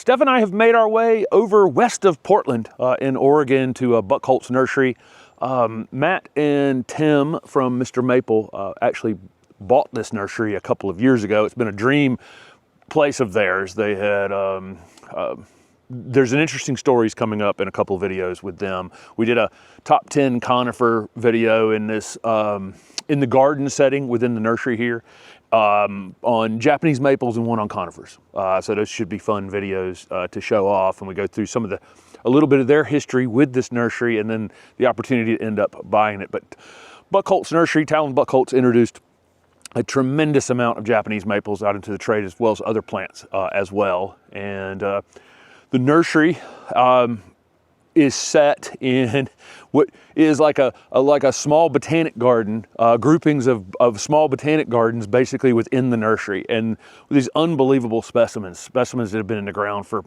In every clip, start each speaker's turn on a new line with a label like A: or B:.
A: Steph and I have made our way over west of Portland in Oregon to Buchholz Nursery. Matt and Tim from Mr. Maple actually bought this nursery a couple of years ago. It's been a dream place of theirs. They had, there's an interesting stories coming up in a couple of videos with them. We did a top 10 conifer video in this, in the garden setting within the nursery here. On Japanese maples and one on conifers. So those should be fun videos to show off, and we go through some of a little bit of their history with this nursery and then the opportunity to end up buying it. But Buchholz Nursery, Talon Buchholz, introduced a tremendous amount of Japanese maples out into the trade, as well as other plants as well. And the nursery is set in what is like a small botanic garden, groupings of small botanic gardens basically within the nursery, and these unbelievable specimens that have been in the ground for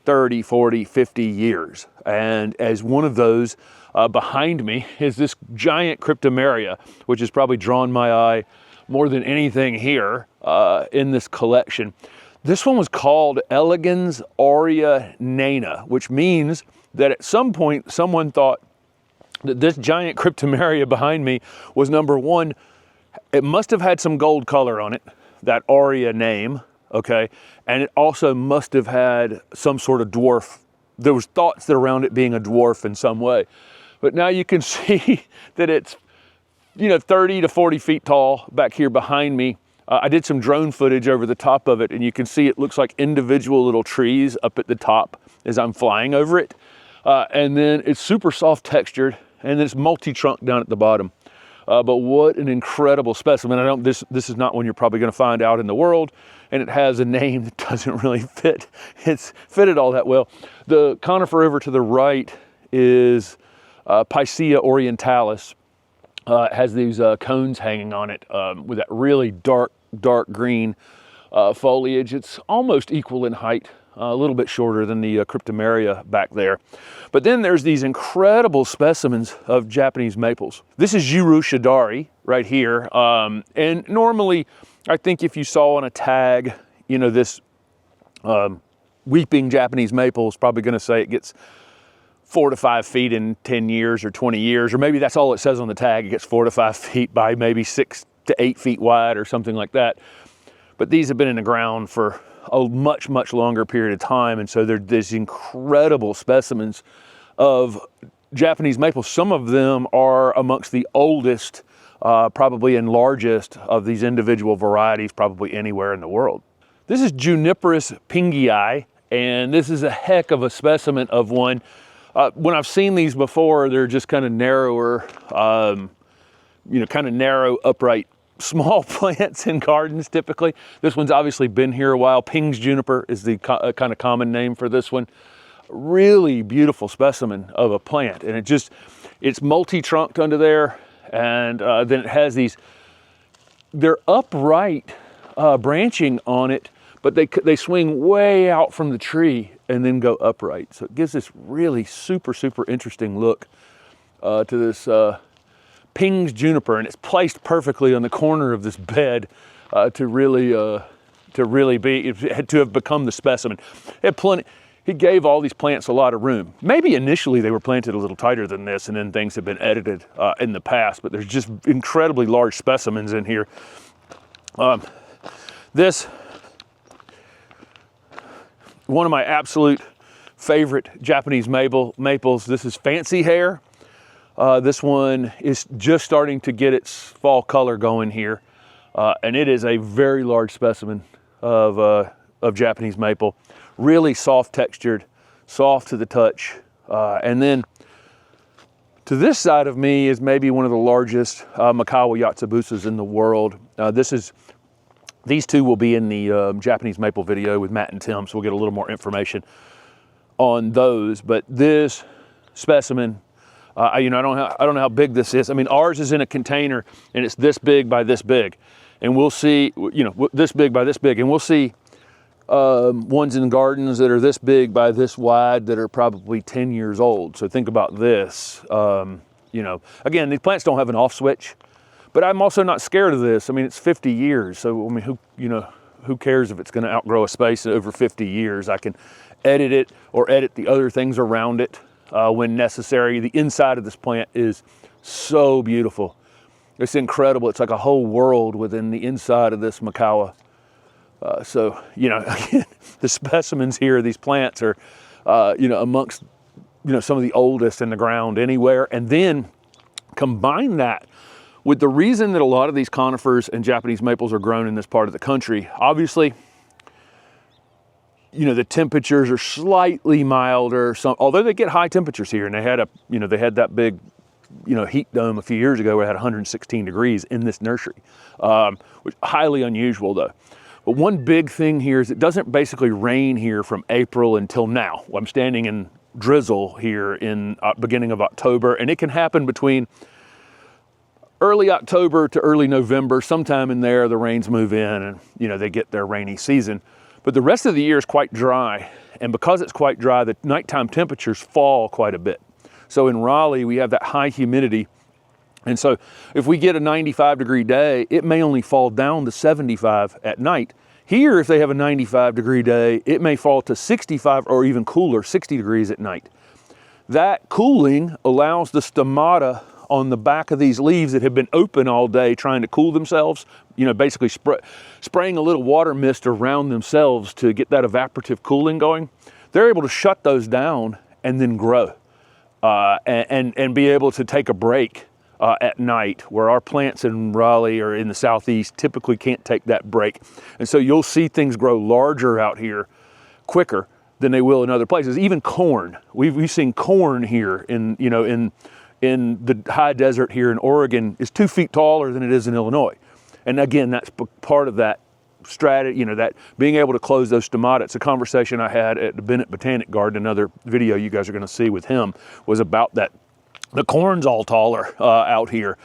A: 30, 40, 50 years. And as one of those behind me is this giant cryptomeria, which has probably drawn my eye more than anything here in this collection. This one was called Elegans Aurea Nana, which means that at some point someone thought that this giant cryptomeria behind me was, number one, it must have had some gold color on it, that Aurea name, okay? And it also must have had some sort of dwarf. There was thoughts that around it being a dwarf in some way. But now you can see that it's, 30 to 40 feet tall back here behind me. I did some drone footage over the top of it, and you can see it looks like individual little trees up at the top as I'm flying over it. And then it's super soft textured, and then it's multi-trunk down at the bottom. But what an incredible specimen. This is not one you're probably gonna find out in the world, and it has a name that doesn't really fit. It's fitted all that well. The conifer over to the right is Picea orientalis. It has these cones hanging on it with that really dark green foliage. It's almost equal in height, a little bit shorter than the cryptomeria back there. But then there's these incredible specimens of Japanese maples. This is Yuru Shidari right here. And normally, I think if you saw on a tag, this weeping Japanese maple is probably gonna say it gets 4 to 5 feet in 10 years or 20 years, or maybe that's all it says on the tag. It gets 4 to 5 feet by maybe 6 to 8 feet wide or something like that. But these have been in the ground for a much longer period of time, and so there's incredible specimens of Japanese maples. Some of them are amongst the oldest, probably and largest of these individual varieties, probably anywhere in the world. This is Juniperus pingii, and this is a heck of a specimen of one. When I've seen these before, they're just kind of narrower, kind of narrow, upright, small plants in gardens typically. This one's obviously been here a while. Ping's juniper is the kind of common name for this one. Really beautiful specimen of a plant, and it's multi-trunked under there, and then it has they're upright branching on it, but they swing way out from the tree and then go upright. So it gives this really super interesting look to this Ping's juniper, and it's placed perfectly on the corner of this bed to really have become the specimen. He gave all these plants a lot of room. Maybe initially they were planted a little tighter than this, and then things have been edited in the past, but there's just incredibly large specimens in here. This, one of my absolute favorite Japanese maples, this is Fancy Hair. This one is just starting to get its fall color going here. And it is a very large specimen of Japanese maple. Really soft textured, soft to the touch. And then to this side of me is maybe one of the largest Makawa Yatsubusas in the world. These two will be in the Japanese maple video with Matt and Tim, so we'll get a little more information on those. But this specimen, I don't know how big this is. I mean, ours is in a container, and it's this big by this big, and we'll see, this big by this big, and we'll see ones in gardens that are this big by this wide that are probably 10 years old. So think about this. Again, these plants don't have an off switch. But I'm also not scared of this. I mean, it's 50 years. So, I mean, who cares if it's going to outgrow a space over 50 years? I can edit it or edit the other things around it when necessary. The inside of this plant is so beautiful. It's incredible. It's like a whole world within the inside of this Macawa. So, you know, again, the specimens here, these plants are, you know, amongst, you know, some of the oldest in the ground anywhere. And then combine that with the reason that a lot of these conifers and Japanese maples are grown in this part of the country. Obviously, you know, the temperatures are slightly milder, although they get high temperatures here, and they had that big, you know, heat dome a few years ago where it had 116 degrees in this nursery, which is highly unusual though. But one big thing here is it doesn't basically rain here from April until now. I'm standing in drizzle here in beginning of October, and it can happen between early October to early November. Sometime in there, the rains move in and, you know, they get their rainy season. But the rest of the year is quite dry. And because it's quite dry, the nighttime temperatures fall quite a bit. So in Raleigh, we have that high humidity. And so if we get a 95-degree day, it may only fall down to 75 at night. Here, if they have a 95-degree day, it may fall to 65 or even cooler, 60 degrees at night. That cooling allows the stomata on the back of these leaves that have been open all day trying to cool themselves, you know, basically spraying a little water mist around themselves to get that evaporative cooling going. They're able to shut those down and then grow and be able to take a break at night, where our plants in Raleigh or in the southeast typically can't take that break. And so you'll see things grow larger out here quicker than they will in other places. Even corn, we've seen corn here in, you know, in the high desert here in Oregon is 2 feet taller than it is in Illinois. And again, that's part of that strategy, you know, that being able to close those stomata. It's a conversation I had at the Bennett Botanic Garden. Another video you guys are going to see with him was about that. The corn's all taller out here.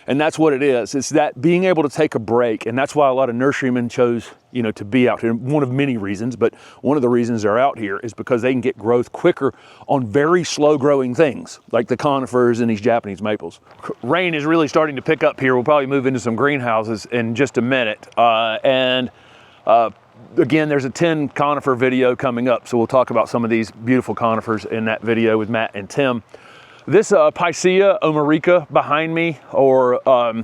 A: And that's what it is. It's that being able to take a break. And that's why a lot of nurserymen chose, you know, to be out here. One of many reasons, but one of the reasons they're out here is because they can get growth quicker on very slow growing things like the conifers and these Japanese maples. Rain is really starting to pick up here. We'll probably move into some greenhouses in just a minute. Again, there's a 10 conifer video coming up. So we'll talk about some of these beautiful conifers in that video with Matt and Tim. This Picea omerica behind me, or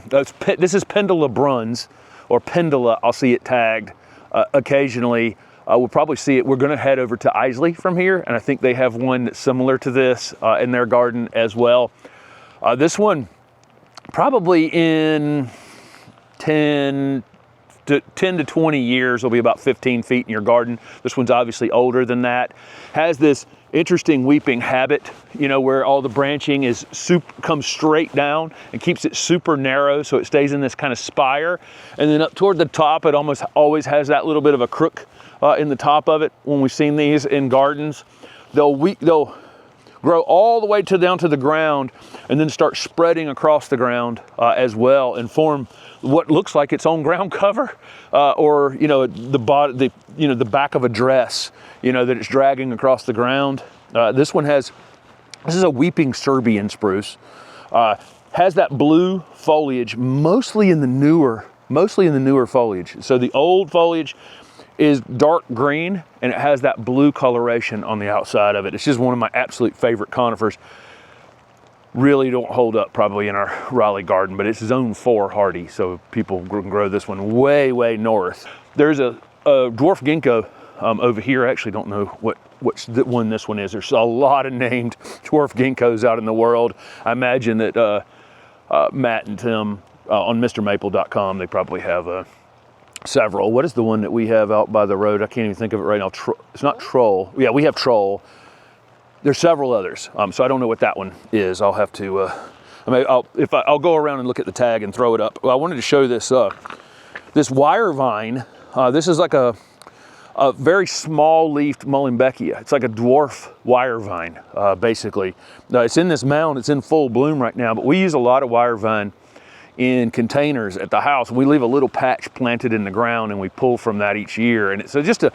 A: this is Pendula bruns, or Pendula, I'll see it tagged occasionally. We'll probably see it. We're gonna head over to Isley from here, and I think they have one that's similar to this in their garden as well. This one, probably in 10 to 20 years, will be about 15 feet in your garden. This one's obviously older than that. Has this interesting weeping habit, you know, where all the branching is comes straight down and keeps it super narrow, so it stays in this kind of spire. And then up toward the top, it almost always has that little bit of a crook in the top of it. When we've seen these in gardens, they'll grow all the way down to the ground and then start spreading across the ground as well, and form what looks like its own ground cover, or, you know, the back of a dress, you know, that it's dragging across the ground. This is a weeping Serbian spruce. Has that blue foliage mostly in the newer foliage. So the old foliage is dark green, and it has that blue coloration on the outside of it. It's just one of my absolute favorite conifers. Really don't hold up probably in our Raleigh garden, but it's zone 4 hardy, so people can grow this one way, way north. There's a dwarf ginkgo over here. I actually don't know what one this one is. There's a lot of named dwarf ginkgos out in the world. I imagine that Matt and Tim on MrMaple.com, they probably have several. What is the one that we have out by the road? I can't even think of it right now. It's not Troll. Yeah, we have Troll. There's several others, so I don't know what that one is. I'll have to, I'll go around and look at the tag and throw it up. Well, I wanted to show this this wire vine. This is like a very small-leafed Mullenbeckia. It's like a dwarf wire vine, basically. It's in this mound. It's in full bloom right now, but we use a lot of wire vine in containers at the house. We leave a little patch planted in the ground, and we pull from that each year. And it's just a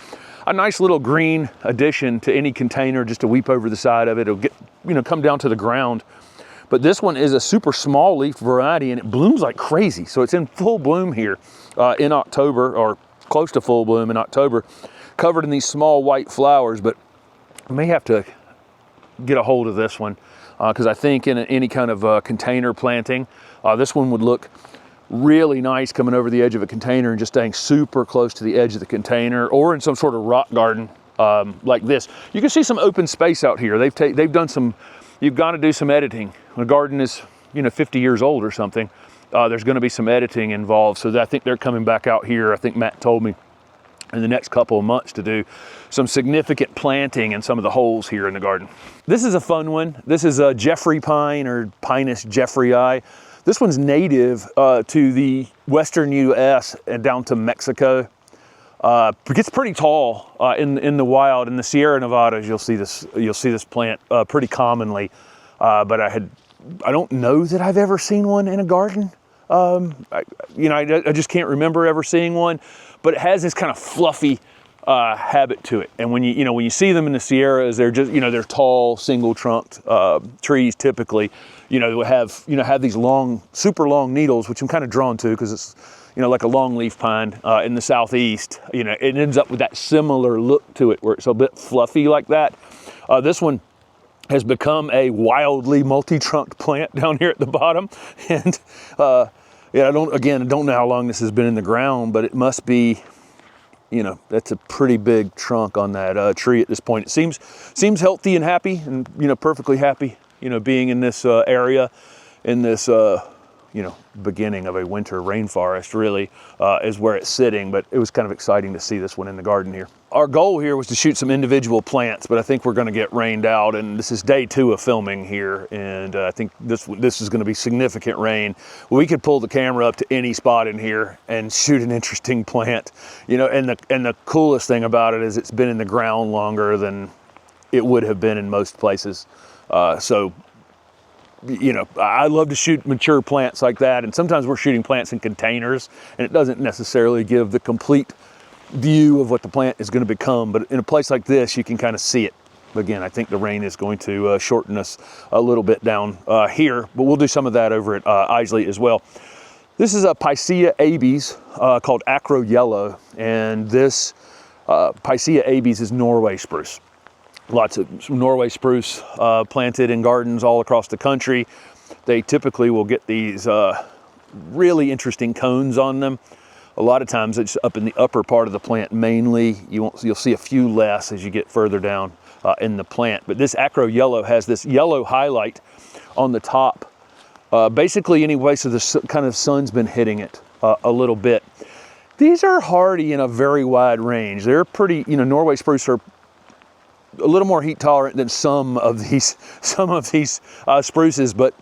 A: nice little green addition to any container, just to weep over the side of it. It'll get, you know, come down to the ground. But this one is a super small leaf variety, and it blooms like crazy. So it's in full bloom here in October, or close to full bloom in October, covered in these small white flowers. But I may have to get a hold of this one because I think in any kind of container planting, this one would look really nice coming over the edge of a container and just staying super close to the edge of the container, or in some sort of rock garden like this. You can see some open space out here. They've done some, you've got to do some editing. When a garden is, you know, 50 years old or something, there's going to be some editing involved. So I think they're coming back out here. I think Matt told me in the next couple of months to do some significant planting in some of the holes here in the garden. This is a fun one. This is a Jeffrey pine, or Pinus jeffreyi. This one's native to the western US and down to Mexico. It gets pretty tall in the wild. In the Sierra Nevadas, you'll see this plant pretty commonly. But I don't know that I've ever seen one in a garden. I just can't remember ever seeing one. But it has this kind of fluffy habit to it. And when you see them in the Sierras, they're just, they're tall, single-trunked trees typically. Have these long, super long needles, which I'm kind of drawn to because it's, like a longleaf pine in the southeast. It ends up with that similar look to it where it's a bit fluffy like that. This one has become a wildly multi-trunked plant down here at the bottom. And I don't know how long this has been in the ground, but it must be, that's a pretty big trunk on that tree at this point. It seems healthy and happy and, perfectly happy, being in this area, in this, beginning of a winter rainforest really is where it's sitting, but it was kind of exciting to see this one in the garden here. Our goal here was to shoot some individual plants, but I think we're going to get rained out, and this is day 2 of filming here, and I think this is going to be significant rain. We could pull the camera up to any spot in here and shoot an interesting plant, and the coolest thing about it is it's been in the ground longer than it would have been in most places. I love to shoot mature plants like that, and sometimes we're shooting plants in containers, and it doesn't necessarily give the complete view of what the plant is going to become, but in a place like this, you can kind of see it. Again, I think the rain is going to shorten us a little bit down here, but we'll do some of that over at Isley as well. This is a Picea abies called acro yellow, and this Picea abies is Norway spruce. Lots of Norway spruce planted in gardens all across the country. They typically will get these really interesting cones on them. A lot of times it's up in the upper part of the plant mainly. You'll see a few less as you get further down in the plant. But this acro yellow has this yellow highlight on the top. Basically anyway, so the kind of sun's been hitting it a little bit. These are hardy in a very wide range. They're pretty, Norway spruce are a little more heat tolerant than some of these spruces, but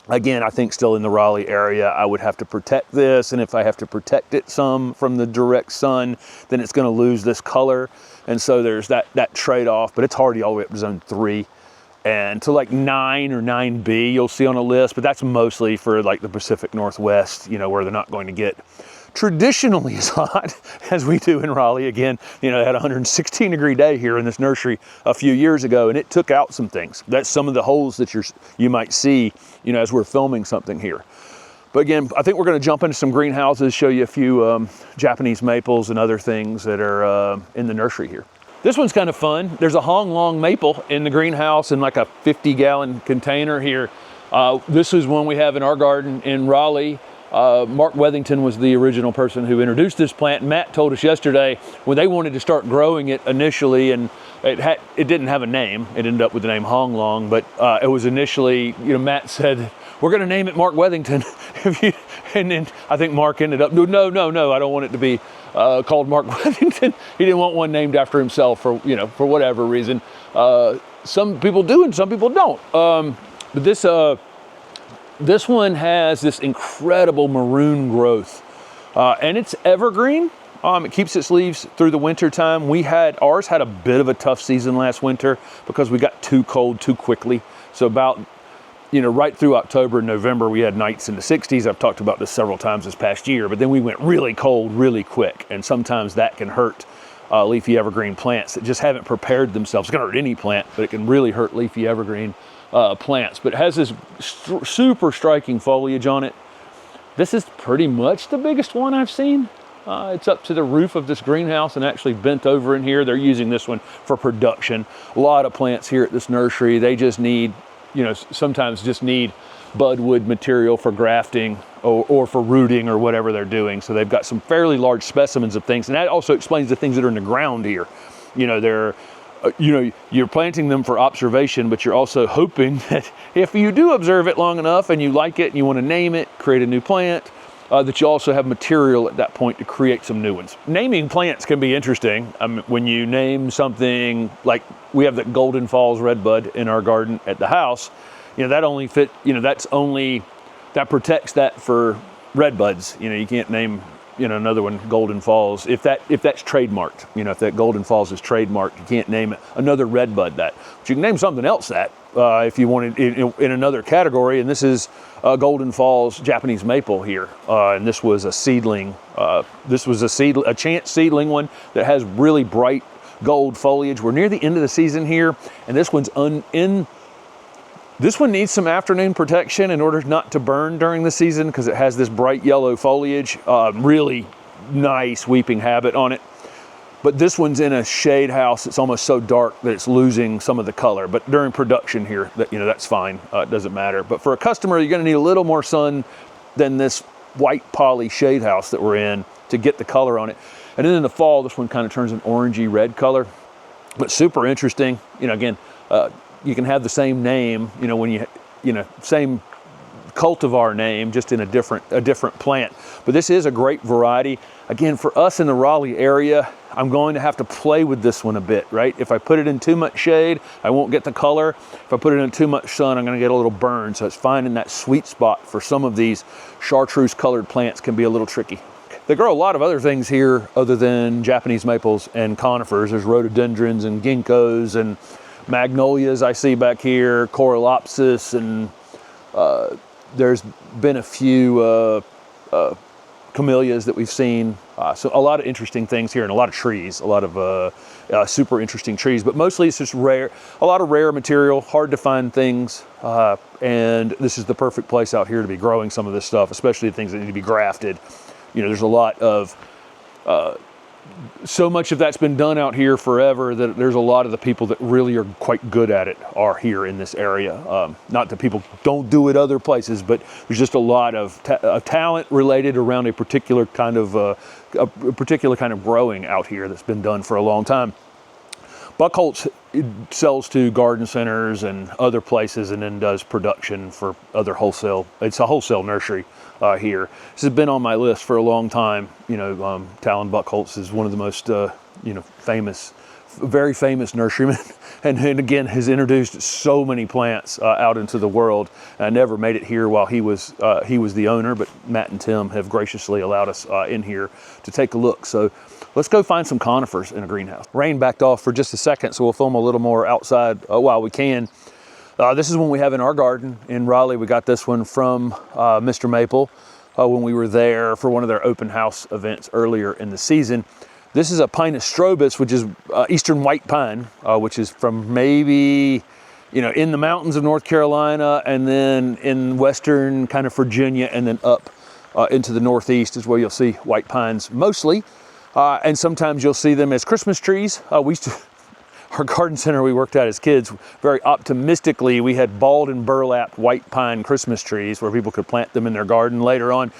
A: again, I think still in the Raleigh area, I would have to protect this, and if I have to protect it some from the direct sun, then it's going to lose this color, and so there's that trade-off. But it's hardy all the way up to zone 3, and to like 9 or 9B you'll see on a list, but that's mostly for like the Pacific Northwest, where they're not going to get traditionally as hot as we do in Raleigh. Again, they had a 116-degree day here in this nursery a few years ago, and it took out some things. That's some of the holes that you might see, as we're filming something here. But again, I think we're going to jump into some greenhouses, show you a few Japanese maples and other things that are in the nursery here. This one's kind of fun. There's a Hong Long maple in the greenhouse in like a 50-gallon container here. This is one we have in our garden in Raleigh. Mark Wethington was the original person who introduced this plant. Matt told us yesterday when they wanted to start growing it initially, and it didn't have a name. It ended up with the name Hong Long, but it was initially, Matt said, we're going to name it Mark Wethington. And then I think Mark ended up, no, I don't want it to be called Mark Wethington. He didn't want one named after himself for whatever reason. Some people do and some people don't. But this one has this incredible maroon growth, and it's evergreen. It keeps its leaves through the winter time. Ours had a bit of a tough season last winter because we got too cold too quickly. So about, right through October and November, we had nights in the 60s. I've talked about this several times this past year, but then we went really cold really quick, and sometimes that can hurt leafy evergreen plants that just haven't prepared themselves. It's gonna hurt any plant, but it can really hurt leafy evergreen plants. But it has this super striking foliage on it. This is pretty much the biggest one I've seen It's up to the roof of this greenhouse and actually bent over in here. They're using this one for production. A lot of plants here at this nursery, they just need, you know, sometimes just need budwood material for grafting or for rooting or whatever they're doing. So they've got some fairly large specimens of things. And that also explains the things that are in the ground here. You know, they're, you know, you're planting them for observation, but you're also hoping that if you do observe it long enough and you like it and you want to name it, create a new plant, that you also have material at that point to create some new ones. Naming plants can be interesting. When you name something, like we have the Golden Falls redbud in our garden at the house, you know, that only fit, you know, that protects that for redbuds. You know, you can't name, you know, another one Golden Falls if that's trademarked. You know, if that Golden Falls is trademarked, you can't name it another redbud that. But you can name something else that if you wanted in another category. And this is Golden Falls Japanese maple here, and this was a seedling. This was a chance seedling one that has really bright gold foliage. We're near the end of the season here, and this one's This one needs some afternoon protection in order not to burn during the season because it has this bright yellow foliage, really nice weeping habit on it. But this one's in a shade house. It's almost so dark that it's losing some of the color. But during production here, that's fine. It doesn't matter. But for a customer, you're going to need a little more sun than this white poly shade house that we're in to get the color on it. And then in the fall, this one kind of turns an orangey red color. But super interesting. You know, again, you can have the same name, you know, when same cultivar name, just in a different plant. But this is a great variety. Again, for us in the Raleigh area, I'm going to have to play with this one a bit, right? If I put it in too much shade, I won't get the color. If I put it in too much sun, I'm going to get a little burn. So it's finding that sweet spot for some of these chartreuse colored plants can be a little tricky. They grow a lot of other things here other than Japanese maples and conifers. There's rhododendrons and ginkgos and magnolias I see back here, corylopsis, and there's been a few camellias that we've seen. So a lot of interesting things here and a lot of trees, a lot of super interesting trees, but mostly it's just rare, a lot of rare material, hard to find things. And this is the perfect place out here to be growing some of this stuff, especially the things that need to be grafted. You know, there's a lot of, so much of that's been done out here forever that there's a lot of the people that really are quite good at it are here in this area. Not that people don't do it other places, but there's just a lot of talent related around a particular kind of growing out here that's been done for a long time. Buchholz sells to garden centers and other places and then does production for other wholesale. It's a wholesale nursery here. This has been on my list for a long time. You know, Talon Buchholz is one of the most, famous, very famous nurserymen. And again, has introduced so many plants out into the world. I never made it here while he was the owner, but Matt and Tim have graciously allowed us in here to take a look. So let's go find some conifers in a greenhouse. Rain backed off for just a second, so we'll film a little more outside while we can. This is one we have in our garden in Raleigh. We got this one from Mr. Maple when we were there for one of their open house events earlier in the season. This is a Pinus strobus, which is eastern white pine, which is from maybe, in the mountains of North Carolina, and then in western kind of Virginia, and then up into the northeast is where you'll see white pines mostly. And sometimes you'll see them as Christmas trees. Our garden center we worked at as kids, very optimistically, we had balled and burlapped white pine Christmas trees where people could plant them in their garden later on.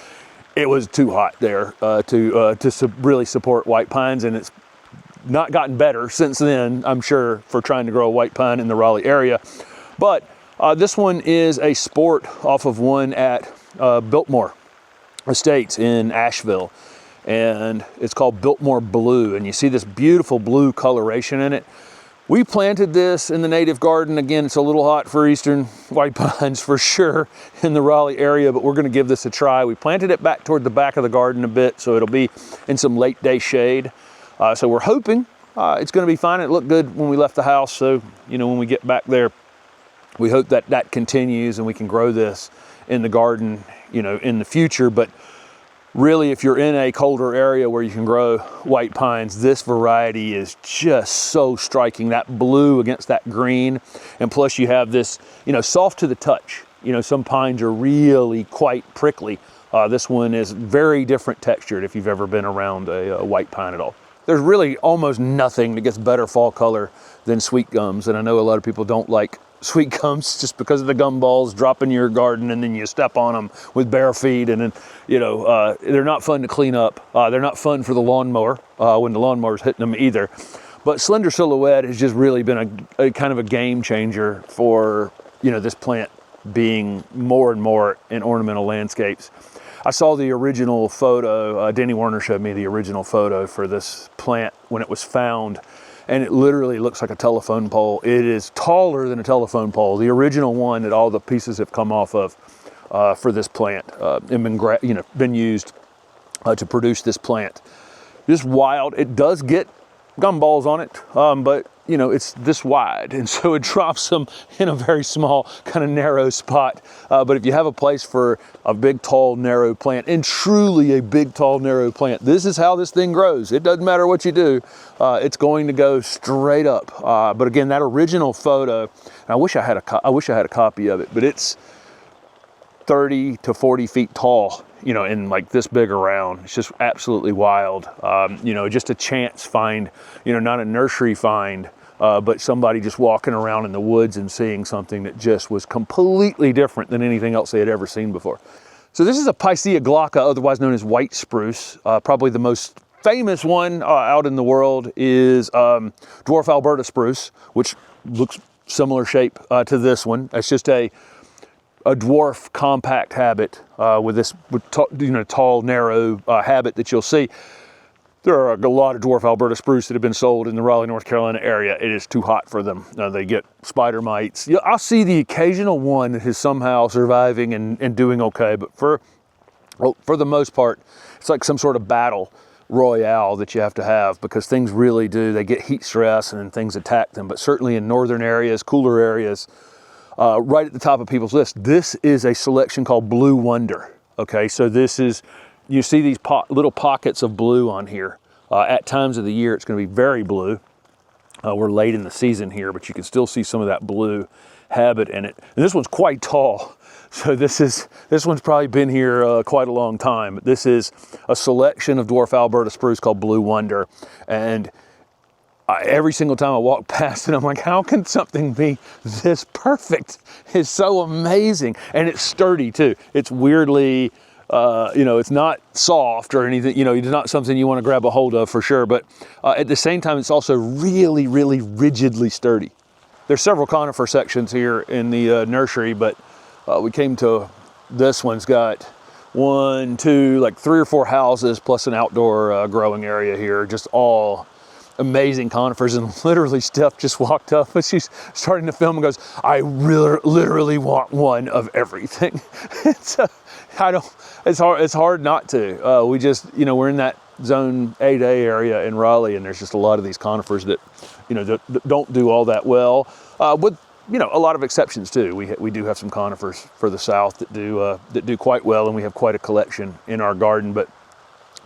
A: It was too hot there to really support white pines, and it's not gotten better since then, I'm sure, for trying to grow a white pine in the Raleigh area. But this one is a sport off of one at Biltmore Estates in Asheville, and it's called Biltmore Blue, and you see this beautiful blue coloration in it. We planted this in the native garden. Again, it's a little hot for eastern white pines for sure in the Raleigh area, but we're gonna give this a try. We planted it back toward the back of the garden a bit, so it'll be in some late day shade. So we're hoping it's gonna be fine. It looked good when we left the house, so when we get back there, we hope that that continues and we can grow this in the garden, in the future. But really, if you're in a colder area where you can grow white pines, this variety is just so striking, that blue against that green. And plus you have this, soft to the touch. Some pines are really quite prickly. This one is very different textured if you've ever been around a white pine at all. There's really almost nothing that gets better fall color than sweet gums, and I know a lot of people don't like sweet gums just because of the gum balls drop in your garden and then you step on them with bare feet, and then, you know, they're not fun to clean up. They're not fun for the lawnmower when the lawnmower's hitting them either. But Slender Silhouette has just really been a kind of a game changer for, you know, this plant being more and more in ornamental landscapes. I saw the original photo, Danny Warner showed me the original photo for this plant when it was found, and it literally looks like a telephone pole. It is taller than a telephone pole, the original one that all the pieces have come off of for this plant, and been used to produce this plant. Just wild. It does get gumballs on it, but you know, it's this wide, and so it drops them in a very small, kind of narrow spot. But if you have a place for a big, tall, narrow plant, and truly a big, tall, narrow plant, this is how this thing grows. It doesn't matter what you do, it's going to go straight up. But again, that original photo, and I wish I had a copy of it, but it's 30 to 40 feet tall, you know, and like this big around. It's just absolutely wild. You know, just a chance find, you know, not a nursery find, but somebody just walking around in the woods and seeing something that just was completely different than anything else they had ever seen before. So this is a Picea glauca, otherwise known as white spruce. Probably the most famous one out in the world is dwarf Alberta spruce, which looks similar shape to this one. It's just a dwarf compact habit with this tall, narrow habit that you'll see. There are a lot of dwarf Alberta spruce that have been sold in the Raleigh, North Carolina area. It is too hot for them. They get spider mites. I'll see the occasional one that is somehow surviving and doing okay, but for the most part, it's like some sort of battle royale that you have to have, because things really do. They get heat stress and then things attack them. But certainly in northern areas, cooler areas, right at the top of people's list, this is a selection called Blue Wonder. Okay, so this is, you see these little pockets of blue on here. At times of the year, it's going to be very blue. We're late in the season here, but you can still see some of that blue habit in it. And this one's quite tall, so this one's probably been here quite a long time. This is a selection of dwarf Alberta spruce called Blue Wonder, and every single time I walk past it, I'm like, how can something be this perfect? It's so amazing. And it's sturdy too. It's weirdly, you know, it's not soft or anything, you know, it's not something you want to grab a hold of for sure. But at the same time, it's also really, really rigidly sturdy. There's several conifer sections here in the nursery, but we came to this one's got 1, 2, like 3 or 4 houses plus an outdoor growing area here, just all amazing conifers. And literally Steph just walked up and she's starting to film and goes, I literally want one of everything. It's hard not to. We just, you know, we're in that zone 8A area in Raleigh, and there's just a lot of these conifers that, you know, that don't do all that well, with, you know, a lot of exceptions too. We do have some conifers for the south that do quite well, and we have quite a collection in our garden. But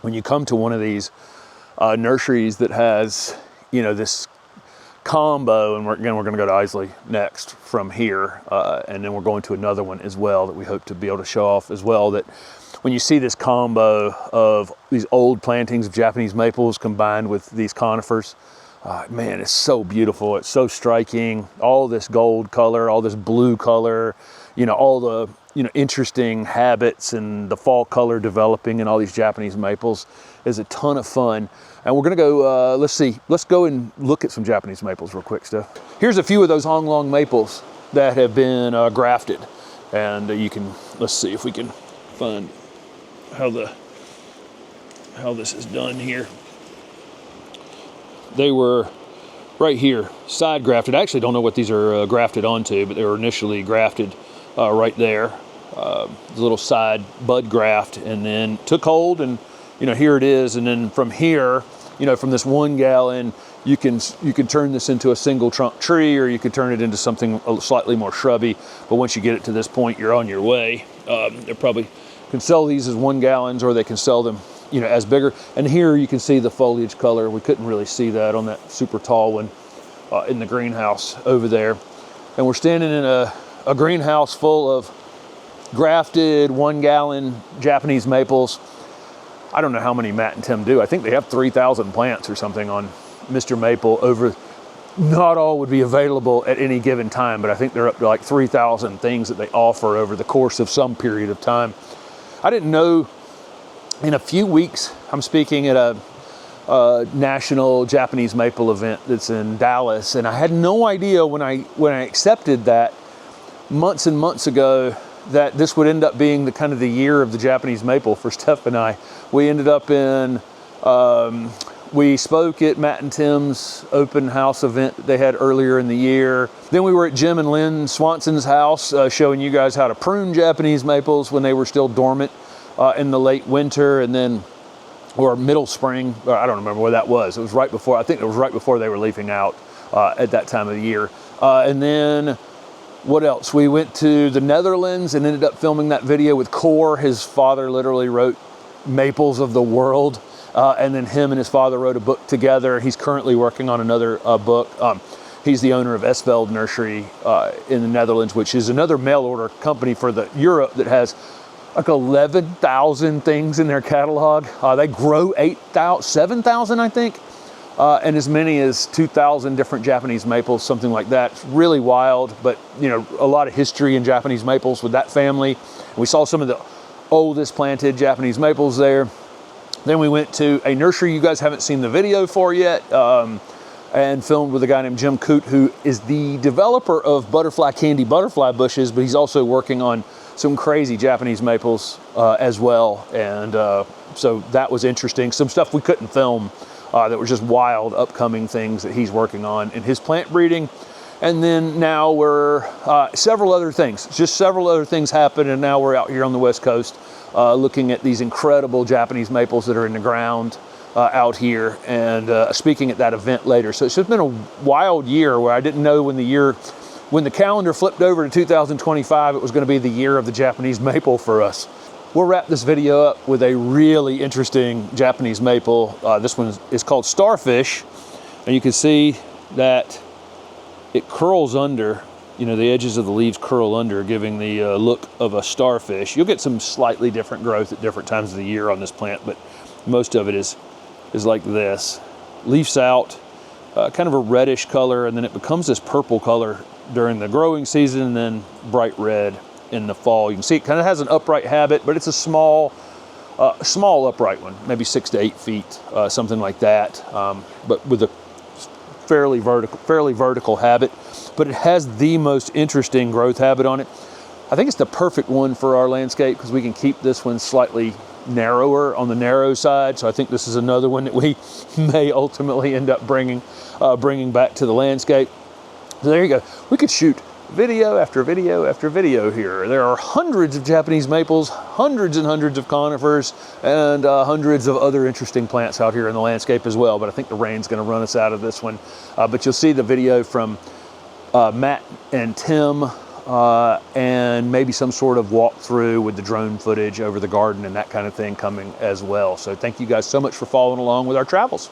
A: when you come to one of these nurseries that has, you know, this combo, and we're going to go to Isley next from here, and then we're going to another one as well that we hope to be able to show off as well, that when you see this combo of these old plantings of Japanese maples combined with these conifers, man, it's so beautiful. It's so striking. All this gold color, all this blue color, you know, all the, you know, interesting habits and the fall color developing in all these Japanese maples is a ton of fun. And we're gonna go, let's go and look at some Japanese maples real quick, Steph. Here's a few of those Honglong maples that have been grafted. And let's see if we can find how this is done here. They were right here, side grafted. I actually don't know what these are grafted onto, but they were initially grafted right there. The little side bud graft, and then took hold, and you know, here it is. And then from here, you know, from this 1 gallon, you can turn this into a single trunk tree, or you could turn it into something slightly more shrubby. But once you get it to this point, you're on your way. They probably can sell these as 1 gallons, or they can sell them, you know, as bigger. And here you can see the foliage color. We couldn't really see that on that super tall one in the greenhouse over there. And we're standing in a greenhouse full of grafted 1 gallon Japanese maples. I don't know how many Matt and Tim do. I think they have 3,000 plants or something on Mr. Maple over. Not all would be available at any given time, but I think they're up to like 3,000 things that they offer over the course of some period of time. I didn't know, in a few weeks, I'm speaking at a national Japanese maple event that's in Dallas, and I had no idea when I accepted that months and months ago that this would end up being the kind of the year of the Japanese maple for Steph and I. We ended up in we spoke at Matt and Tim's open house event that they had earlier in the year. Then we were at Jim and Lynn Swanson's house showing you guys how to prune Japanese maples when they were still dormant in the late winter, and then, or middle spring, or I don't remember where that was. It was right before, I think it was right before they were leafing out at that time of the year. And then what else? We went to the Netherlands and ended up filming that video with Cor. His father literally wrote Maples of the World. And then him and his father wrote a book together. He's currently working on another book. He's the owner of Esveld Nursery in the Netherlands, which is another mail order company for the Europe that has like 11,000 things in their catalog. They grow 7,000, I think, and as many as 2,000 different Japanese maples, something like that. It's really wild, but you know, a lot of history in Japanese maples with that family. We saw some of the oldest planted Japanese maples there. Then we went to a nursery you guys haven't seen the video for yet, and filmed with a guy named Jim Coote, who is the developer of butterfly candy butterfly bushes, but he's also working on some crazy Japanese maples as well. And so that was interesting. Some stuff we couldn't film that were just wild upcoming things that he's working on in his plant breeding. And then now we're several other things happened, and now we're out here on the West Coast looking at these incredible Japanese maples that are in the ground out here, and speaking at that event later. So it's just been a wild year where I didn't know when the calendar flipped over to 2025, it was going to be the year of the Japanese maple for us. We'll wrap this video up with a really interesting Japanese maple. This one is called Starfish, and you can see that it curls under. You know, the edges of the leaves curl under, giving the look of a starfish. You'll get some slightly different growth at different times of the year on this plant, but most of it is like this. Leaves out, kind of a reddish color, and then it becomes this purple color during the growing season, and then bright red in the fall. You can see it kind of has an upright habit, but it's a small upright one, maybe 6 to 8 feet, something like that, but with a fairly vertical habit. But it has the most interesting growth habit on it. I think it's the perfect one for our landscape because we can keep this one slightly narrower on the narrow side. So I think this is another one that we may ultimately end up bringing back to the landscape. So there you go. We could shoot video after video after video here. There are hundreds of Japanese maples, hundreds and hundreds of conifers, and hundreds of other interesting plants out here in the landscape as well. But I think the rain's going to run us out of this one. But you'll see the video from Matt and Tim, and maybe some sort of walkthrough with the drone footage over the garden and that kind of thing coming as well. So thank you guys so much for following along with our travels.